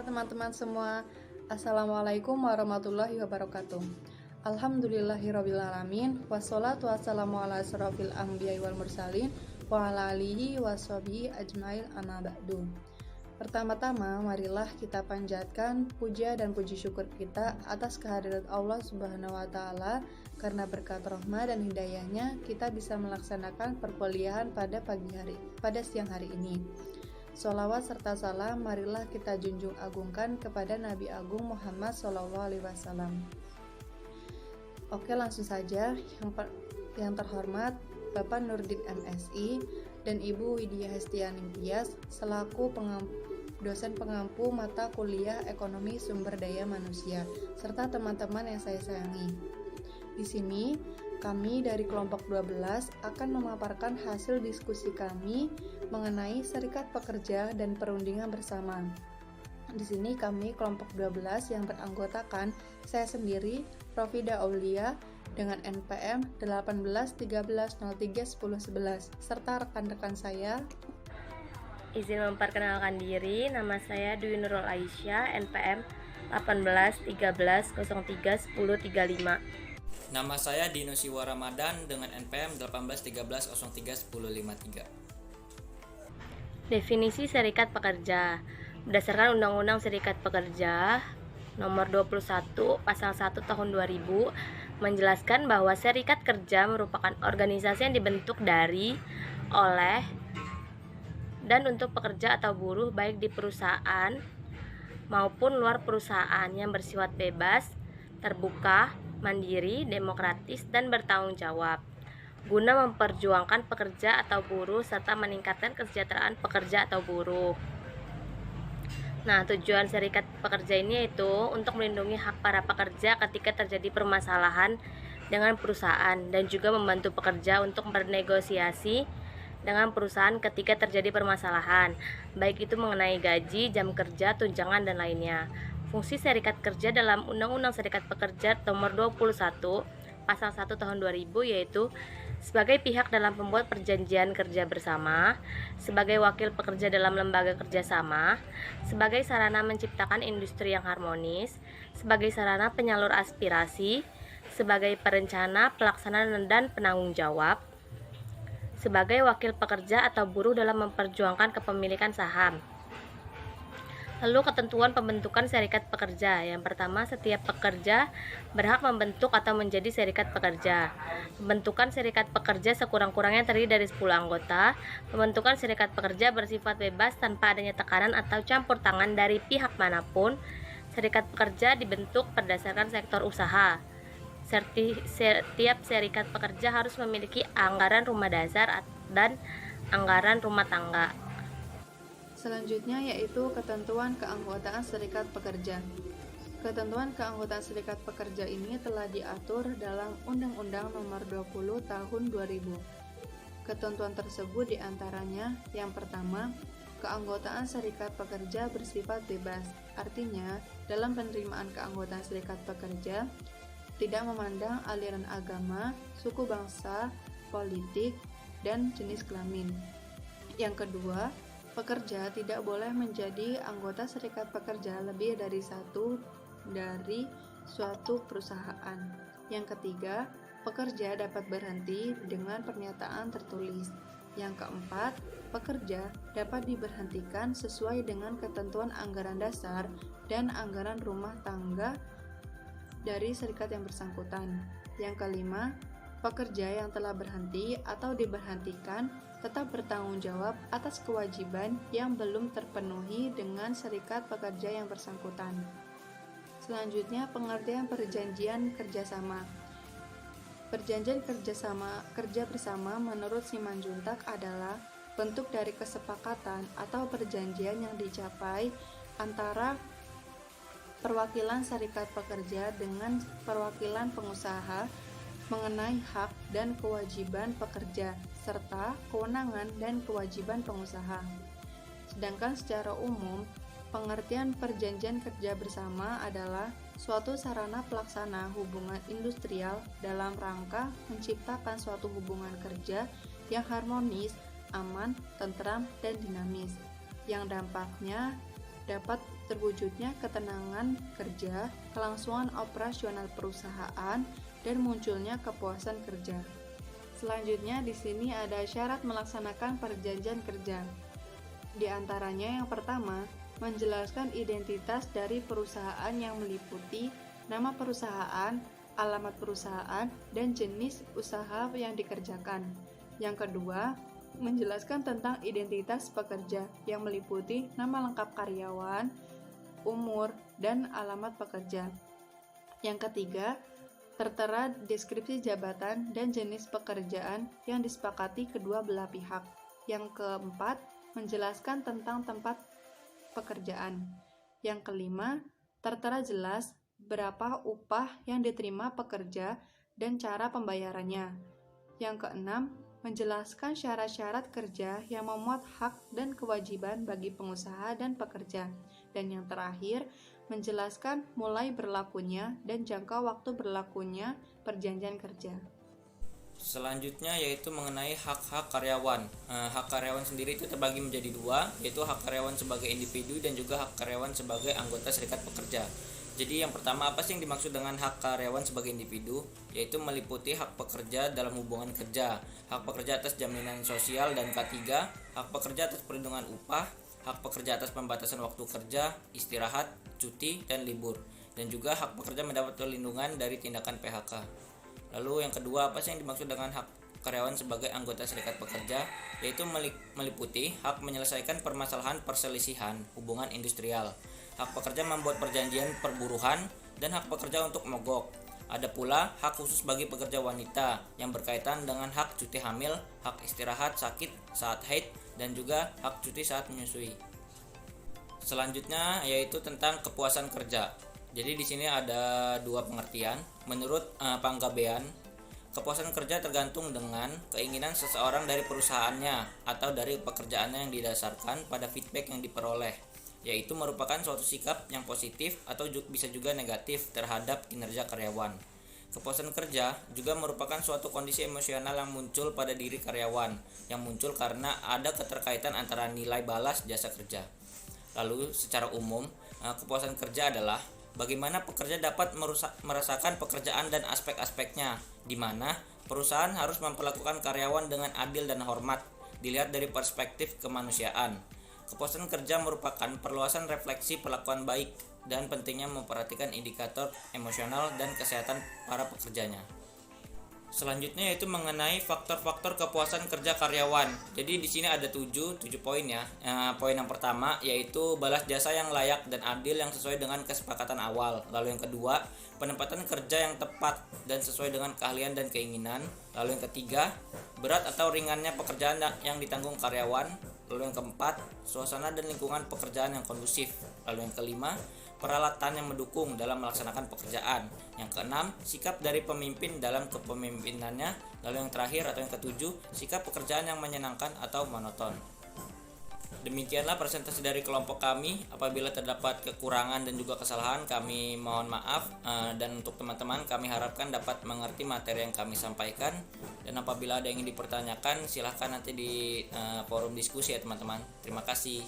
Halo teman-teman semua, Assalamualaikum warahmatullahi wabarakatuh. Alhamdulillahirrabbilalamin. Wassalatu wassalamu ala asrofil anbiya'i wal mursalin wa ala alihi washabihi ajmain amma ba'du. Pertama-tama, marilah kita panjatkan puja dan puji syukur kita atas kehadirat Allah Subhanahu wa Ta'ala, karena berkat rahmat dan hidayahnya kita bisa melaksanakan perkuliahan pada siang hari ini. Sholawat serta salam marilah kita junjung agungkan kepada Nabi Agung Muhammad SAW. Oke, langsung saja. Yang terhormat Bapak Nurdin MSI dan Ibu Widya Hestiani Tias selaku dosen pengampu mata kuliah Ekonomi Sumber Daya Manusia, serta teman-teman yang saya sayangi. Di sini kami dari kelompok 12 akan memaparkan hasil diskusi kami mengenai serikat pekerja dan perundingan bersama. Di sini kami kelompok 12 yang beranggotakan saya sendiri, Rofida Aulia dengan NPM 1813031011 serta rekan-rekan saya. Izin memperkenalkan diri, nama saya Dwi Nurul Aisyah, NPM 1813031035. Nama saya Dino Siwa Ramadan dengan NPM 1813031053. Definisi serikat pekerja. Berdasarkan Undang-Undang Serikat Pekerja Nomor 21 Pasal 1 Tahun 2000 menjelaskan bahwa serikat kerja merupakan organisasi yang dibentuk dari, oleh, dan untuk pekerja atau buruh baik di perusahaan maupun luar perusahaan yang bersifat bebas, terbuka, mandiri, demokratis, dan bertanggung jawab, guna memperjuangkan pekerja atau buruh serta meningkatkan kesejahteraan pekerja atau buruh. Nah, tujuan serikat pekerja ini yaitu untuk melindungi hak para pekerja ketika terjadi permasalahan dengan perusahaan dan juga membantu pekerja untuk bernegosiasi dengan perusahaan ketika terjadi permasalahan, baik itu mengenai gaji, jam kerja, tunjangan, dan lainnya. Fungsi serikat kerja dalam Undang-Undang Serikat Pekerja Nomor 21 Pasal 1 Tahun 2000 yaitu sebagai pihak dalam pembuat perjanjian kerja bersama, sebagai wakil pekerja dalam lembaga kerjasama, sebagai sarana menciptakan industri yang harmonis, sebagai sarana penyalur aspirasi, sebagai perencana, pelaksana, dan penanggung jawab, sebagai wakil pekerja atau buruh dalam memperjuangkan kepemilikan saham. Lalu ketentuan pembentukan serikat pekerja. Yang pertama, setiap pekerja berhak membentuk atau menjadi serikat pekerja. Pembentukan serikat pekerja sekurang-kurangnya terdiri dari 10 anggota. Pembentukan serikat pekerja bersifat bebas tanpa adanya tekanan atau campur tangan dari pihak manapun. Serikat pekerja dibentuk berdasarkan sektor usaha. Setiap serikat pekerja harus memiliki anggaran rumah dasar dan anggaran rumah tangga. Selanjutnya yaitu ketentuan keanggotaan serikat pekerja. Ketentuan keanggotaan serikat pekerja ini telah diatur dalam Undang-Undang Nomor 20 Tahun 2000. Ketentuan tersebut diantaranya yang pertama, keanggotaan serikat pekerja bersifat bebas. Artinya, dalam penerimaan keanggotaan serikat pekerja tidak memandang aliran agama, suku bangsa, politik, dan jenis kelamin. Yang kedua, pekerja tidak boleh menjadi anggota serikat pekerja lebih dari satu dari suatu perusahaan. Yang ketiga, pekerja dapat berhenti dengan pernyataan tertulis. Yang keempat, pekerja dapat diberhentikan sesuai dengan ketentuan anggaran dasar dan anggaran rumah tangga dari serikat yang bersangkutan. Yang kelima, pekerja yang telah berhenti atau diberhentikan tetap bertanggung jawab atas kewajiban yang belum terpenuhi dengan serikat pekerja yang bersangkutan. Selanjutnya, pengertian perjanjian kerjasama. Perjanjian kerja bersama menurut Simanjuntak adalah bentuk dari kesepakatan atau perjanjian yang dicapai antara perwakilan serikat pekerja dengan perwakilan pengusaha mengenai hak dan kewajiban pekerja, serta kewenangan dan kewajiban pengusaha. Sedangkan secara umum, pengertian perjanjian kerja bersama adalah suatu sarana pelaksana hubungan industrial dalam rangka menciptakan suatu hubungan kerja yang harmonis, aman, tentram, dan dinamis, yang dampaknya dapat terwujudnya ketenangan kerja, kelangsungan operasional perusahaan, dan munculnya kepuasan kerja. Selanjutnya di sini ada syarat melaksanakan perjanjian kerja. Di antaranya yang pertama, menjelaskan identitas dari perusahaan yang meliputi nama perusahaan, alamat perusahaan, dan jenis usaha yang dikerjakan. Yang kedua, menjelaskan tentang identitas pekerja yang meliputi nama lengkap karyawan, umur, dan alamat pekerja. Yang ketiga, tertera deskripsi jabatan dan jenis pekerjaan yang disepakati kedua belah pihak. Yang keempat, menjelaskan tentang tempat pekerjaan. Yang kelima, tertera jelas berapa upah yang diterima pekerja dan cara pembayarannya. Yang keenam, menjelaskan syarat-syarat kerja yang memuat hak dan kewajiban bagi pengusaha dan pekerja. Dan yang terakhir, menjelaskan mulai berlakunya dan jangka waktu berlakunya perjanjian kerja. Selanjutnya yaitu mengenai hak-hak karyawan. Hak karyawan sendiri itu terbagi menjadi dua, yaitu hak karyawan sebagai individu dan juga hak karyawan sebagai anggota serikat pekerja. Jadi yang pertama, apa sih yang dimaksud dengan hak karyawan sebagai individu? Yaitu meliputi hak pekerja dalam hubungan kerja, hak pekerja atas jaminan sosial, dan ketiga, hak pekerja atas perlindungan upah, hak pekerja atas pembatasan waktu kerja, istirahat, cuti, dan libur, dan juga hak pekerja mendapat perlindungan dari tindakan PHK. Lalu yang kedua, apa sih yang dimaksud dengan hak karyawan sebagai anggota serikat pekerja? Yaitu meliputi hak menyelesaikan permasalahan perselisihan hubungan industrial, hak pekerja membuat perjanjian perburuhan, dan hak pekerja untuk mogok. Ada pula hak khusus bagi pekerja wanita yang berkaitan dengan hak cuti hamil, hak istirahat sakit saat haid, dan juga hak cuti saat menyusui. Selanjutnya yaitu tentang kepuasan kerja. Jadi di sini ada dua pengertian. Menurut Panggabean, kepuasan kerja tergantung dengan keinginan seseorang dari perusahaannya atau dari pekerjaannya yang didasarkan pada feedback yang diperoleh, yaitu merupakan suatu sikap yang positif atau bisa juga negatif terhadap kinerja karyawan. Kepuasan kerja juga merupakan suatu kondisi emosional yang muncul pada diri karyawan, yang muncul karena ada keterkaitan antara nilai balas jasa kerja. Lalu secara umum, kepuasan kerja adalah bagaimana pekerja dapat merasakan pekerjaan dan aspek-aspeknya, di mana perusahaan harus memperlakukan karyawan dengan adil dan hormat, dilihat dari perspektif kemanusiaan. Kepuasan kerja merupakan perluasan refleksi perlakuan baik dan pentingnya memperhatikan indikator emosional dan kesehatan para pekerjanya. Selanjutnya yaitu mengenai faktor-faktor kepuasan kerja karyawan. Jadi di sini ada 7 poin ya. Poin yang pertama yaitu balas jasa yang layak dan adil yang sesuai dengan kesepakatan awal. Lalu yang kedua, penempatan kerja yang tepat dan sesuai dengan keahlian dan keinginan. Lalu yang ketiga, berat atau ringannya pekerjaan yang ditanggung karyawan. Lalu yang keempat, suasana dan lingkungan pekerjaan yang kondusif. Lalu yang kelima, peralatan yang mendukung dalam melaksanakan pekerjaan. Yang keenam, sikap dari pemimpin dalam kepemimpinannya. Lalu yang terakhir atau yang ketujuh, sikap pekerjaan yang menyenangkan atau monoton. Demikianlah presentasi dari kelompok kami. Apabila terdapat kekurangan dan juga kesalahan, kami mohon maaf. Dan untuk teman-teman, kami harapkan dapat mengerti materi yang kami sampaikan. Dan apabila ada yang ingin dipertanyakan, silahkan nanti di forum diskusi ya teman-teman. Terima kasih.